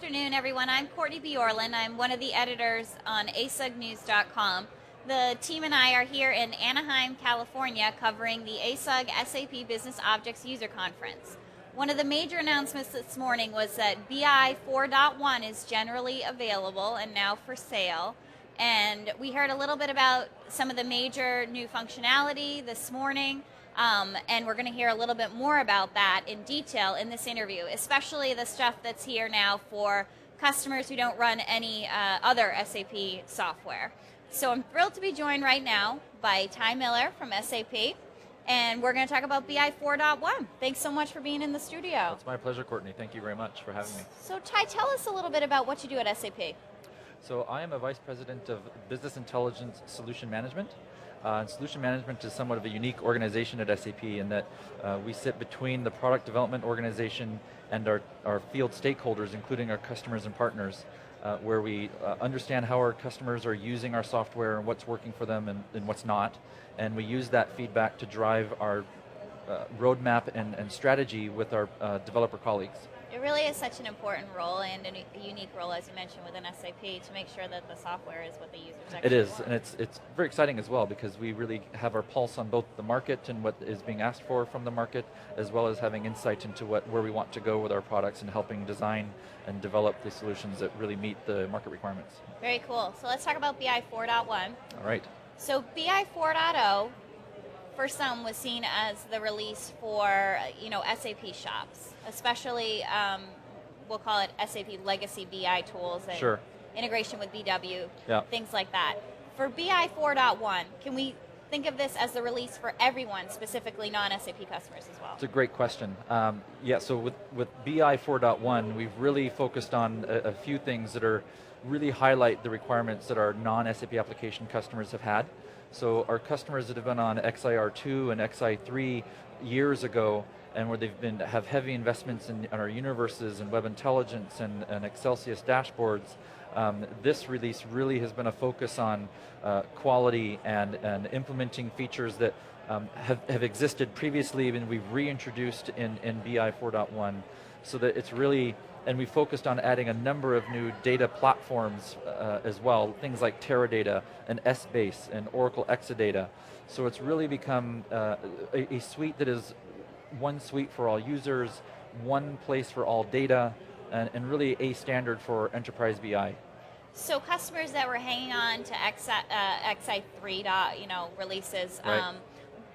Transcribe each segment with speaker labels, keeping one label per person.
Speaker 1: afternoon, everyone. I'm Courtney Bjorlin. I'm one of the editors on asugnews.com. The team and I are here in Anaheim, California, covering the ASUG SAP Business Objects User Conference. One of the major announcements this morning was that BI 4.1 is generally available and now for sale. And we heard a little bit about some of the major new functionality this morning. And we're going to hear a little bit more about that in detail in this interview, especially the stuff that's here now for customers who don't run any other SAP software. So I'm thrilled to be joined right now by Ty Miller from SAP, and we're going to talk about BI 4.1. Thanks so much for being in the studio.
Speaker 2: It's my pleasure, Courtney. Thank you very much for having me.
Speaker 1: So Ty, tell us a little bit about what you do at SAP.
Speaker 2: So I am a Vice President of Business Intelligence Solution Management. Solution Management is somewhat of a unique organization at SAP in that we sit between the product development organization and our field stakeholders, including our customers and partners, where we understand how our customers are using our software and what's working for them and what's not. And we use that feedback to drive our roadmap and strategy with our developer colleagues.
Speaker 1: It really is such an important role and a unique role, as you mentioned, within SAP to make sure that the software is what the users actually want.
Speaker 2: It is, and it's very exciting as well because we really have our pulse on both the market and what is being asked for from the market, as well as having insight into where we want to go with our products and helping design and develop the solutions that really meet the market requirements.
Speaker 1: Very cool. So let's talk about BI 4.1.
Speaker 2: All right.
Speaker 1: So BI 4.0, for some, was seen as the release for SAP shops, especially we'll call it SAP legacy BI tools and
Speaker 2: Sure.
Speaker 1: integration with BW,
Speaker 2: Yeah.
Speaker 1: things like that. For BI 4.1, can we think of this as the release for everyone, specifically non-SAP customers as well?
Speaker 2: It's a great question. So with BI 4.1, we've really focused on a few things that really highlight the requirements that our non-SAP application customers have had. So our customers that have been on XIR2 and XI3 years ago, and where have heavy investments in our universes and web intelligence and Excelsius dashboards, this release really has been a focus on quality and implementing features that have existed previously and we've reintroduced in BI 4.1, so that it's really, and we focused on adding a number of new data platforms as well, things like Teradata and Essbase and Oracle Exadata. So it's really become a suite that is one suite for all users, one place for all data, and really a standard for enterprise BI.
Speaker 1: So customers that were hanging on to XI3 releases,
Speaker 2: Right.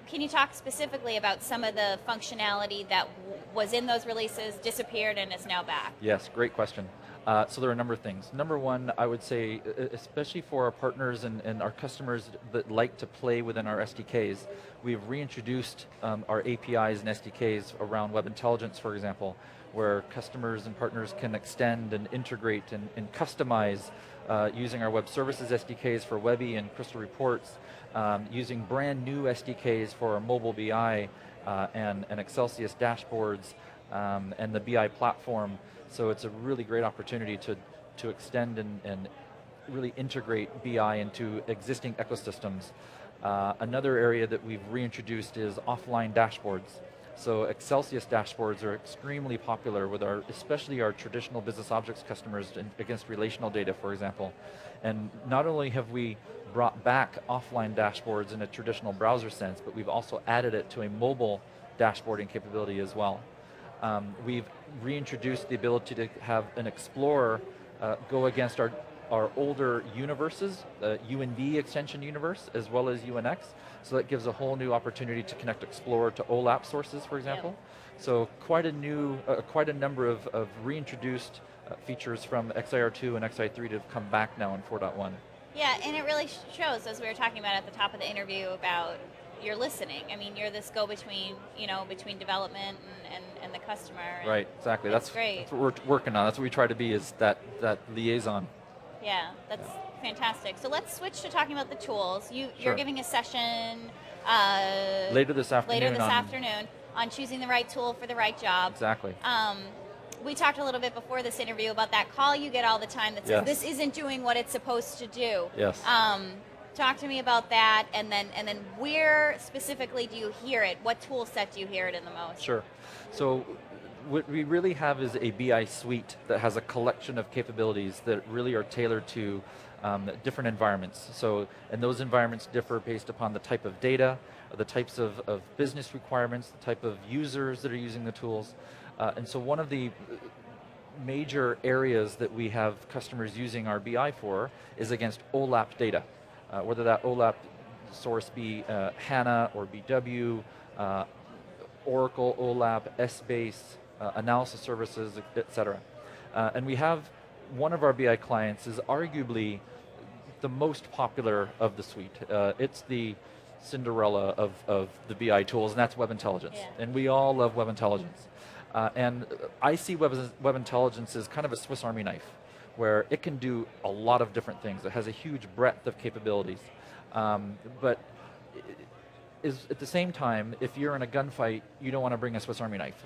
Speaker 1: Can you talk specifically about some of the functionality that was in those releases, disappeared, and is now back?
Speaker 2: Yes, great question. So there are a number of things. Number one, I would say, especially for our partners and our customers that like to play within our SDKs, we've reintroduced our APIs and SDKs around web intelligence, for example, where customers and partners can extend and integrate and customize using our web services SDKs for Webby and Crystal Reports, using brand new SDKs for our mobile BI and Excelsius dashboards and the BI platform. So it's a really great opportunity to extend and really integrate BI into existing ecosystems. Another area that we've reintroduced is offline dashboards. So Excelsius dashboards are extremely popular with especially our traditional business objects customers against relational data, for example. And not only have we brought back offline dashboards in a traditional browser sense, but we've also added it to a mobile dashboarding capability as well. We've reintroduced the ability to have an Explorer go against our older universes, UND extension universe, as well as UNX. So that gives a whole new opportunity to connect Explorer to OLAP sources, for example. Yep. So quite a number of reintroduced features from XIR2 and XI3 to come back now in 4.1.
Speaker 1: Yeah, and it really shows, as we were talking about at the top of the interview, about your listening. I mean, you're this go-between, between development and the customer. And
Speaker 2: right, exactly. That's
Speaker 1: great.
Speaker 2: That's what we're working on. That's what we try to be, is that liaison.
Speaker 1: Yeah, that's fantastic. So let's switch to talking about the tools. You're
Speaker 2: Sure.
Speaker 1: giving a session
Speaker 2: later this
Speaker 1: afternoon on choosing the right tool for the right job.
Speaker 2: Exactly.
Speaker 1: We talked a little bit before this interview about that call you get all the time that says,
Speaker 2: Yes.
Speaker 1: this isn't doing what it's supposed to do.
Speaker 2: Yes.
Speaker 1: Talk to me about that, and then where specifically do you hear it? What tool set do you hear it in the most?
Speaker 2: Sure. So what we really have is a BI suite that has a collection of capabilities that really are tailored to different environments. So, and those environments differ based upon the type of data, the types of business requirements, the type of users that are using the tools. And so one of the major areas that we have customers using our BI for is against OLAP data. Whether that OLAP source be HANA or BW, Oracle, OLAP, S-Base, analysis services, etc. And we have one of our BI clients is arguably the most popular of the suite. It's the Cinderella of the BI tools, and that's Web Intelligence.
Speaker 1: Yeah.
Speaker 2: And we all love Web Intelligence. And I see Web Intelligence as kind of a Swiss Army knife, where it can do a lot of different things. It has a huge breadth of capabilities. But at the same time, if you're in a gunfight, you don't want to bring a Swiss Army knife.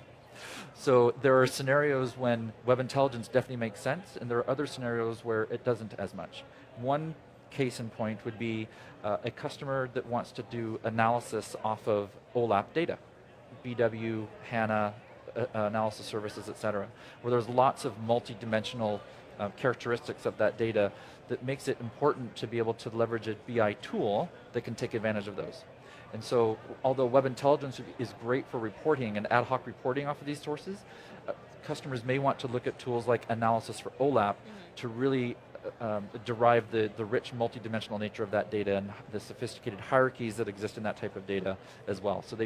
Speaker 2: So there are scenarios when Web Intelligence definitely makes sense, and there are other scenarios where it doesn't as much. One case in point would be a customer that wants to do analysis off of OLAP data, BW, HANA, analysis services, etc., where there's lots of multi-dimensional characteristics of that data that makes it important to be able to leverage a BI tool that can take advantage of those. And so, although Web Intelligence is great for reporting and ad hoc reporting off of these sources, customers may want to look at tools like analysis for OLAP to really derive the rich multidimensional nature of that data and the sophisticated hierarchies that exist in that type of data as well. So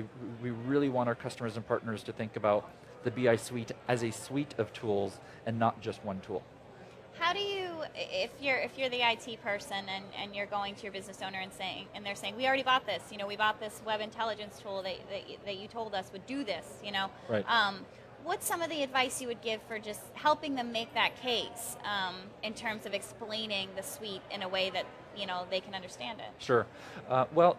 Speaker 2: we really want our customers and partners to think about the BI suite as a suite of tools and not just one tool.
Speaker 1: How do you, if you're the IT person and you're going to your business owner and they're saying, we already bought this, we bought this Web Intelligence tool that you told us would do this,
Speaker 2: Right.
Speaker 1: What's some of the advice you would give for just helping them make that case in terms of explaining the suite in a way that they can understand it?
Speaker 2: Sure. Well,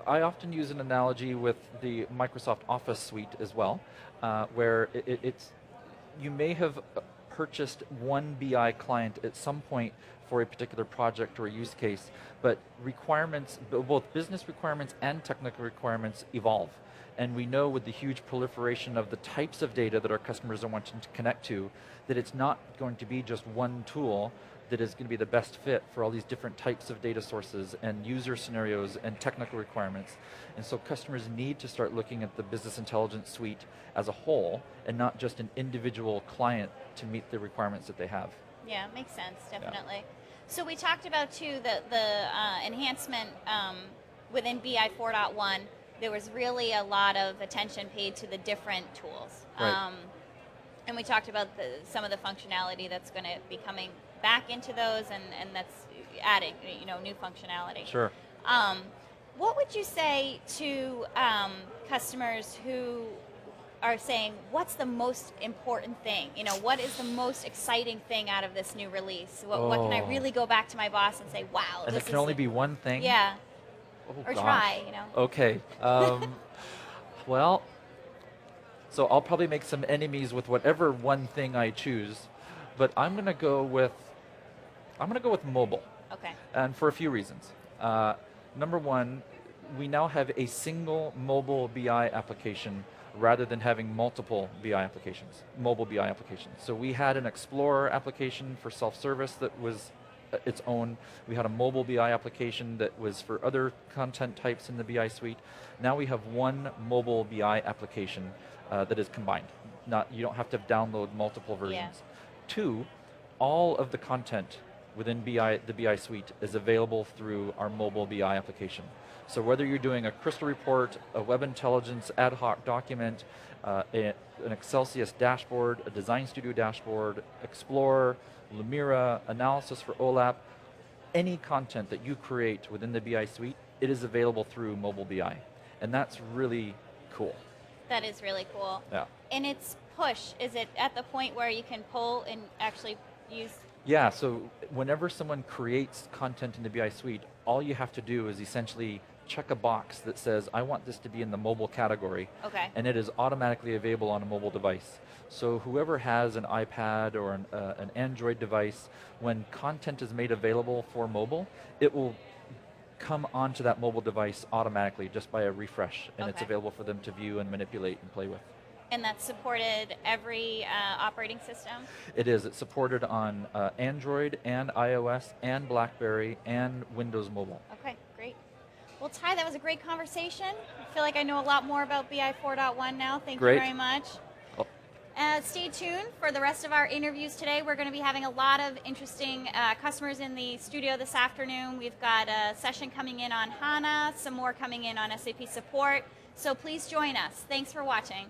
Speaker 2: I often use an analogy with the Microsoft Office suite as well, where it's you may have purchased one BI client at some point for a particular project or a use case, but requirements, both business requirements and technical requirements, evolve. And we know with the huge proliferation of the types of data that our customers are wanting to connect to, that it's not going to be just one tool that is going to be the best fit for all these different types of data sources and user scenarios and technical requirements. And so customers need to start looking at the business intelligence suite as a whole and not just an individual client to meet the requirements that they have.
Speaker 1: Yeah, makes sense, definitely. Yeah. So we talked about too the enhancement within BI 4.1. There was really a lot of attention paid to the different tools.
Speaker 2: Right.
Speaker 1: And we talked about some of the functionality that's going to be coming back into those, and that's adding new functionality.
Speaker 2: Sure.
Speaker 1: What would you say to customers who are saying, what's the most important thing? What is the most exciting thing out of this new release? What can I really go back to my boss and say, wow,
Speaker 2: and
Speaker 1: this
Speaker 2: it can only be one thing?
Speaker 1: Yeah.
Speaker 2: Oh,
Speaker 1: or
Speaker 2: gosh.
Speaker 1: try,
Speaker 2: Okay. Well, so I'll probably make some enemies with whatever one thing I choose, but I'm going to go with mobile.
Speaker 1: Okay.
Speaker 2: And for a few reasons. Number one, we now have a single mobile BI application rather than having multiple BI applications, mobile BI applications. So we had an Explorer application for self-service that was its own. We had a mobile BI application that was for other content types in the BI suite. Now we have one mobile BI application that is combined. You don't have to download multiple versions. Yeah. Two, all of the content within the BI suite is available through our mobile BI application. So whether you're doing a Crystal report, a Web Intelligence ad hoc document, an Excelsius dashboard, a Design Studio dashboard, Explorer, Lumira, analysis for OLAP, any content that you create within the BI suite, it is available through mobile BI. And that's really cool.
Speaker 1: That is really cool.
Speaker 2: Yeah.
Speaker 1: And its push, is it at the point where you can pull and actually use?
Speaker 2: Yeah, so whenever someone creates content in the BI suite, all you have to do is essentially check a box that says, I want this to be in the mobile category.
Speaker 1: Okay.
Speaker 2: And it is automatically available on a mobile device. So whoever has an iPad or an Android device, when content is made available for mobile, it will come onto that mobile device automatically just by a refresh, and it's available for them to view and manipulate and play with.
Speaker 1: And that's supported every operating system?
Speaker 2: It is. It's supported on Android and iOS and BlackBerry and Windows Mobile.
Speaker 1: Okay, great. Well, Ty, that was a great conversation. I feel like I know a lot more about BI 4.1 now. Thank you very much.
Speaker 2: Oh.
Speaker 1: Stay tuned for the rest of our interviews today. We're going to be having a lot of interesting customers in the studio this afternoon. We've got a session coming in on HANA, some more coming in on SAP support. So please join us. Thanks for watching.